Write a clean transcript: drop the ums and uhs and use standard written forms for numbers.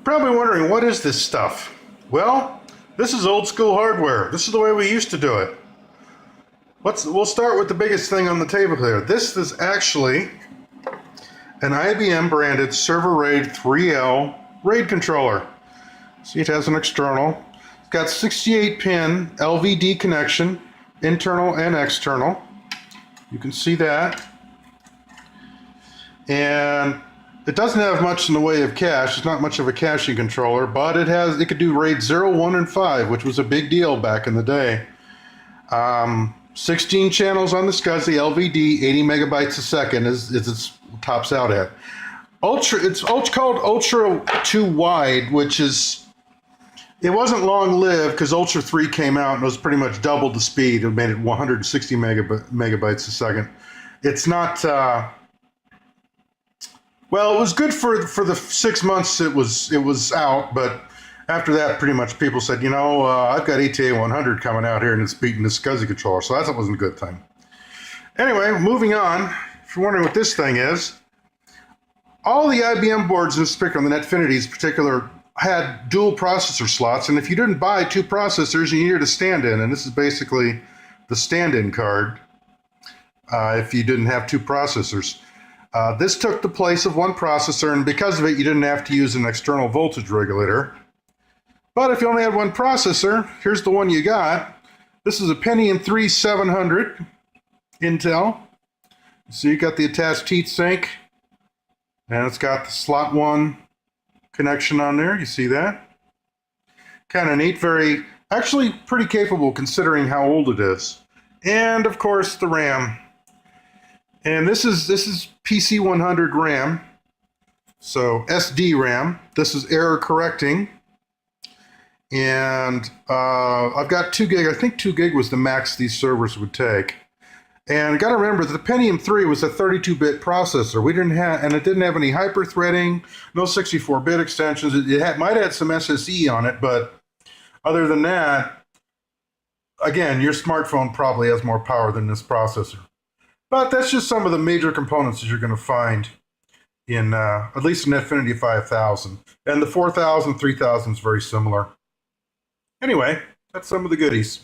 You're probably wondering, what is this stuff? Well, this is old school hardware. This is the way we used to do it. We'll start with the biggest thing on the table here. This is actually an IBM branded Serveraid 3L RAID controller. See, it has an external. It's got 68-pin LVD connection, internal and external. You can see that. And it doesn't have much in the way of cache. It's not much of a caching controller, but it could do RAID 0, 1, and 5, which was a big deal back in the day. 16 channels on the SCSI, LVD, 80 megabytes a second is it tops out at. It's called Ultra 2 Wide, which is, it wasn't long-lived because Ultra 3 came out and it was pretty much double the speed. It made it 160 megabytes a second. It's not, well, it was good for the 6 months it was out, but after that, pretty much people said, you know, I've got ETA 100 coming out here and it's beating the SCSI controller, so that wasn't a good thing. Anyway, moving on, if you're wondering what this thing is, all the IBM boards, in particular the Netfinities in particular, had dual processor slots, and if you didn't buy 2 processors, you needed a stand-in, and this is basically the stand-in card if you didn't have 2 processors. This took the place of 1 processor, and because of it, you didn't have to use an external voltage regulator. But if you only had 1 processor, here's the one you got. This is a Pentium 3 700 Intel. So you got the attached heatsink, and it's got the slot 1 connection on there. You see that? Kind of neat. Actually pretty capable considering how old it is. And of course the RAM. And this is PC 100 RAM. So SD RAM. This is error correcting. And I've got 2 gig. I think 2 gig was the max these servers would take. And you got to remember that the Pentium 3 was a 32-bit processor. And it didn't have any hyper-threading, no 64-bit extensions. It might have had some SSE on it, but other than that, again, your smartphone probably has more power than this processor. But that's just some of the major components that you're going to find in at least the Netfinity 5000. And the 4000, 3000 is very similar. Anyway, that's some of the goodies.